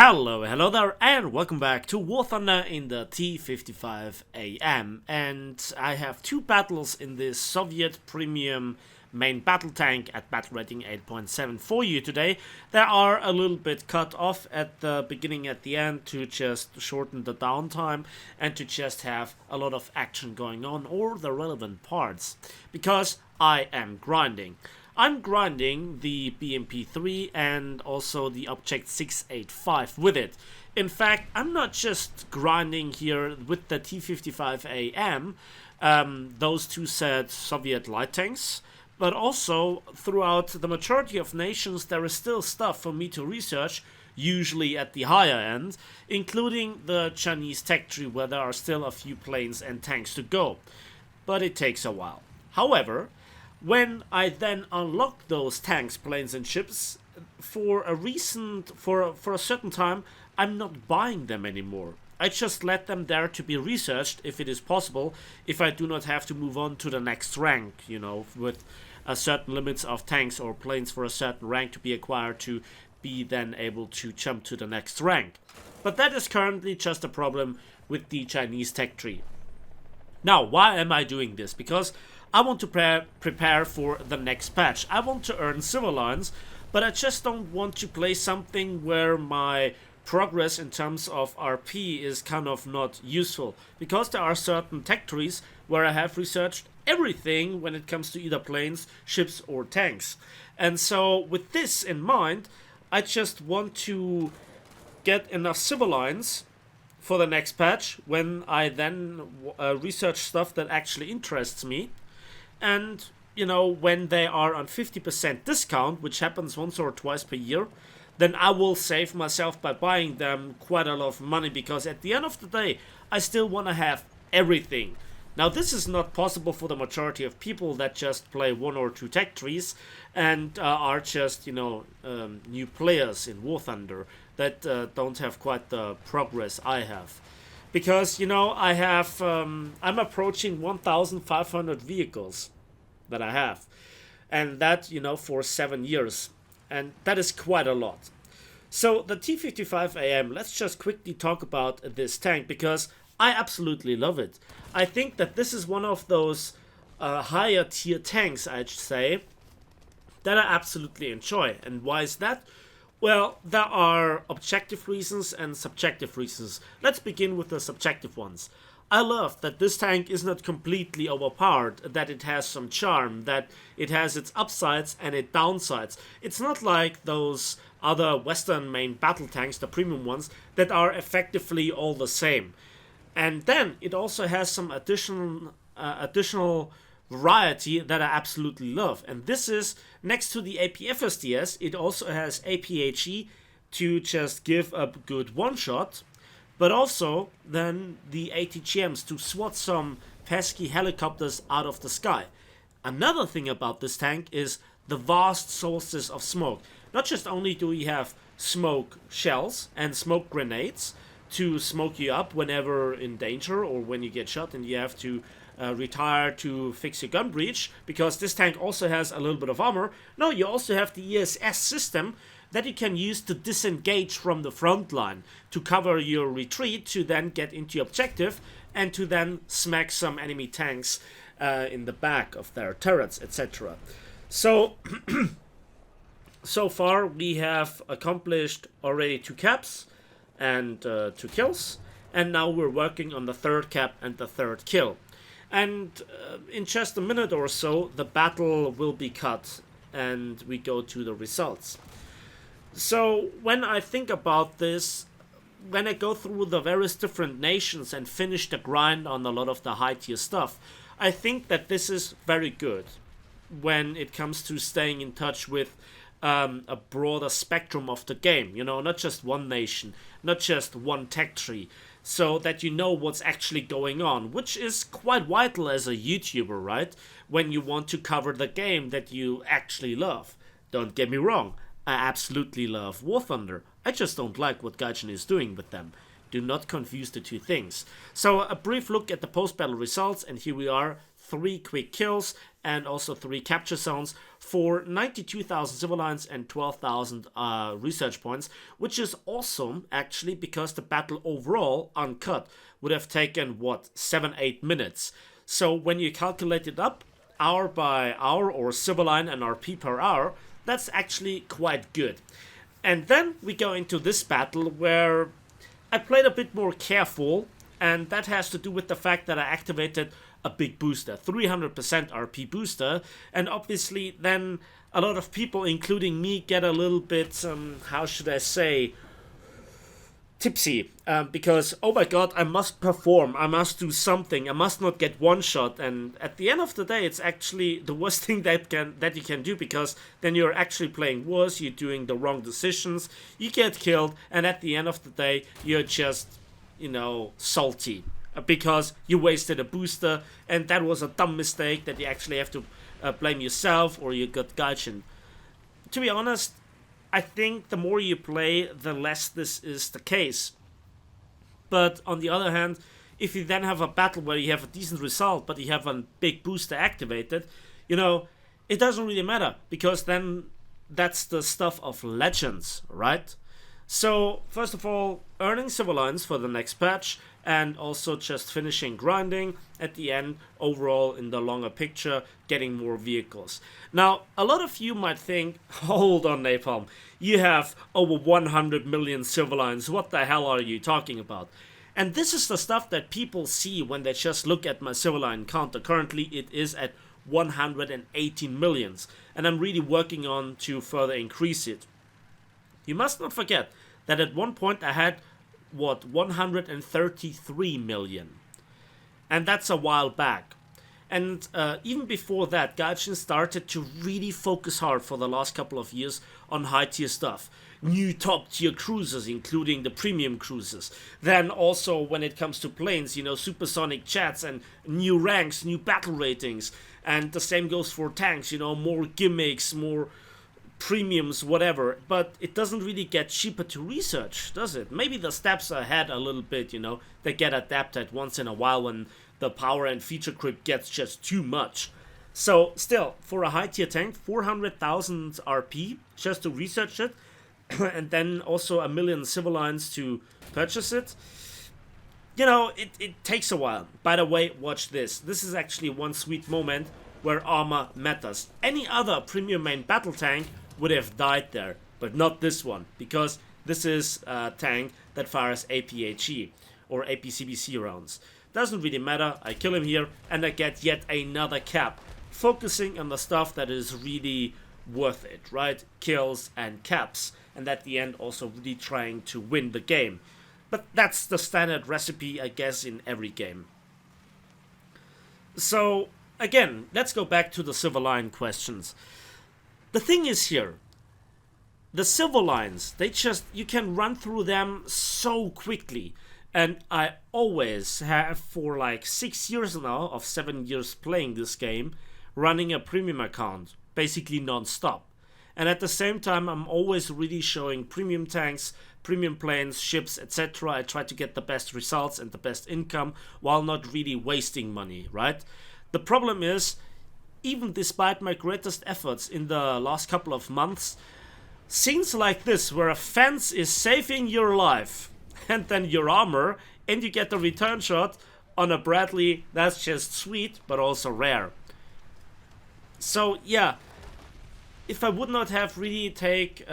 Hello there, and welcome back to War Thunder in the T-55AM. And I have two battles in this Soviet premium main battle tank at battle rating 8.7 for you today. They are a little bit cut off at the beginning, at the end, to just shorten the downtime and to just have a lot of action going on, or the relevant parts, because I am grinding. I'm grinding the BMP3 and also the Object 685 with it. In fact, I'm not just grinding here with the T-55AM, those two said Soviet light tanks, but also throughout the majority of nations there is still stuff for me to research, usually at the higher end, including the Chinese tech tree where there are still a few planes and tanks to go. But it takes a while. However, when I then unlock those tanks, planes and ships, for a certain time, I'm not buying them anymore. I just let them there to be researched if it is possible, if I do not have to move on to the next rank, with a certain limits of tanks or planes for a certain rank to be acquired to be then able to jump to the next rank. But that is currently just a problem with the Chinese tech tree. Now, why am I doing this? Because I want to prepare for the next patch. I want to earn civil lines, but I just don't want to play something where my progress in terms of RP is kind of not useful. Because there are certain tech trees where I have researched everything when it comes to either planes, ships or tanks. And so with this in mind, I just want to get enough civil lines for the next patch when I then research stuff that actually interests me. And, when they are on 50% discount, which happens once or twice per year, then I will save myself by buying them quite a lot of money, because at the end of the day, I still want to have everything. Now, this is not possible for the majority of people that just play one or two tech trees and are just, new players in War Thunder that don't have quite the progress I have. Because, I have, I'm approaching 1,500 vehicles that I have. And that, for 7 years. And that is quite a lot. So the T-55AM, let's just quickly talk about this tank, because I absolutely love it. I think that this is one of those higher tier tanks, I'd say, that I absolutely enjoy. And why is that? Well, there are objective reasons and subjective reasons. Let's begin with the subjective ones. I love that this tank is not completely overpowered, that it has some charm, that it has its upsides and its downsides. It's not like those other Western main battle tanks, the premium ones, that are effectively all the same. And then it also has some additional variety that I absolutely love. And this is, next to the APFSDS, it also has APHE to just give a good one-shot, but also then the ATGMs to swat some pesky helicopters out of the sky. Another thing about this tank is the vast sources of smoke. Not just only do we have smoke shells and smoke grenades to smoke you up whenever in danger or when you get shot and you have to retire to fix your gun breach, because this tank also has a little bit of armor. No, you also have the ESS system that you can use to disengage from the front line, to cover your retreat, to then get into your objective, and to then smack some enemy tanks in the back of their turrets, etc. So, so far we have accomplished already 2 caps and 2 kills, and now we're working on the 3rd cap and the 3rd kill. And in just a minute or so, the battle will be cut and we go to the results. So when I think about this, when I go through the various different nations and finish the grind on a lot of the high tier stuff, I think that this is very good when it comes to staying in touch with a broader spectrum of the game, not just one nation, not just one tech tree, so that you know what's actually going on, which is quite vital as a YouTuber, right? When you want to cover the game that you actually love. Don't get me wrong, I absolutely love War Thunder. I just don't like what Gaijin is doing with them. Do not confuse the two things. So a brief look at the post-battle results, and here we are. 3 quick kills and also 3 capture zones for 92,000 civil lines and 12,000 research points, which is awesome actually, because the battle overall uncut would have taken 7-8 minutes. So when you calculate it up hour by hour, or civil line and RP per hour, that's actually quite good. And then we go into this battle where I played a bit more careful, and that has to do with the fact that I activated a big booster, 300% RP booster, and obviously then a lot of people, including me, get a little bit, how should I say, tipsy, because, oh my god, I must perform, I must do something, I must not get one shot, and at the end of the day, it's actually the worst thing that you can do, because then you're actually playing worse, you're doing the wrong decisions, you get killed, and at the end of the day, you're just, salty, because you wasted a booster, and that was a dumb mistake that you actually have to blame yourself, or you got gaijin. To be honest, I think the more you play, the less this is the case. But on the other hand, if you then have a battle where you have a decent result, but you have a big booster activated, it doesn't really matter, because then that's the stuff of legends, right? So, first of all, earning civil lines for the next patch, and also just finishing grinding at the end, overall in the longer picture, getting more vehicles. Now, a lot of you might think, hold on Napalm, you have over 100 million civil lines, what the hell are you talking about? And this is the stuff that people see when they just look at my civil line counter. Currently it is at 118 millions, and I'm really working on to further increase it. You must not forget that at one point I had 133 million, and that's a while back. And even before that, Gaijin started to really focus hard for the last couple of years on high tier stuff. New top tier cruisers, including the premium cruisers. Then also when it comes to planes, supersonic jets and new ranks, new battle ratings. And the same goes for tanks, more gimmicks, more premiums, whatever, but it doesn't really get cheaper to research, does it? Maybe the steps ahead a little bit, they get adapted once in a while when the power and feature creep gets just too much. So still, for a high tier tank, 400,000 RP just to research it, and then also 1 million civil lines to purchase it. It takes a while. By the way, watch this. This is actually one sweet moment where armor matters. Any other premium main battle tank would have died there, but not this one, because this is a tank that fires APHE or APCBC rounds. Doesn't really matter, I kill him here and I get yet another cap, focusing on the stuff that is really worth it, right? Kills and caps, and at the end also really trying to win the game. But that's the standard recipe, I guess, in every game. So again, let's go back to the civil line questions. The thing is here, the civil lines, you can run through them so quickly. And I always have, for like 6 years now, of 7 years playing this game, running a premium account, basically non-stop. And at the same time, I'm always really showing premium tanks, premium planes, ships, etc. I try to get the best results and the best income, while not really wasting money, right? The problem is, even despite my greatest efforts in the last couple of months, scenes like this where a fence is saving your life and then your armor and you get the return shot on a Bradley, that's just sweet but also rare. So yeah, if I would not have really take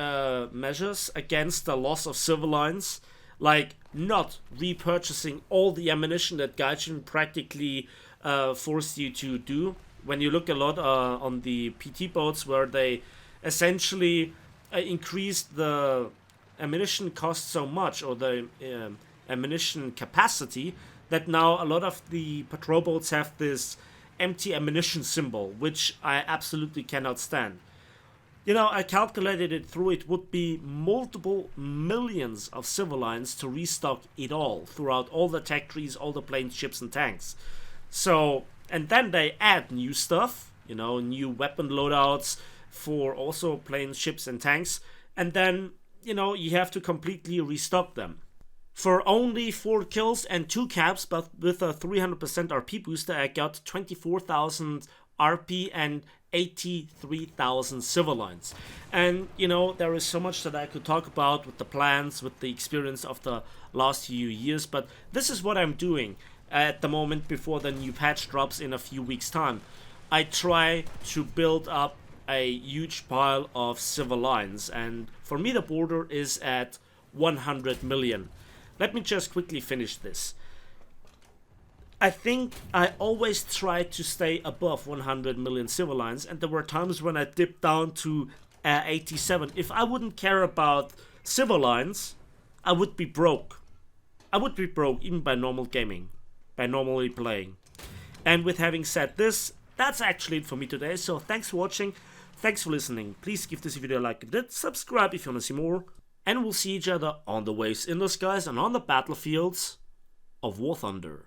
measures against the loss of civil lines, like not repurchasing all the ammunition that Gaijin practically forced you to do, when you look a lot on the PT boats where they essentially increased the ammunition cost so much, or the ammunition capacity, that now a lot of the patrol boats have this empty ammunition symbol, which I absolutely cannot stand. I calculated it through, it would be multiple millions of civil lines to restock it all, throughout all the tech trees, all the planes, ships and tanks. So, and then they add new stuff, new weapon loadouts for also planes, ships and tanks, and then, you have to completely restock them. For only 4 kills and 2 caps, but with a 300% RP booster, I got 24,000 RP and 83,000 silver lines. And you know, there is so much that I could talk about with the plans, with the experience of the last few years, but this is what I'm doing at the moment before the new patch drops in a few weeks time. I try to build up a huge pile of silver lines, and for me the border is at 100 million. Let me just quickly finish this. I think I always tried to stay above 100 million silver lines, and there were times when I dipped down to 87. If I wouldn't care about silver lines, I would be broke. I would be broke even by normal gaming, by normally playing. And with having said this, that's actually it for me today, so thanks for watching, thanks for listening. Please give this video a like if you did, subscribe if you want to see more, and we'll see each other on the waves in the skies and on the battlefields of War Thunder.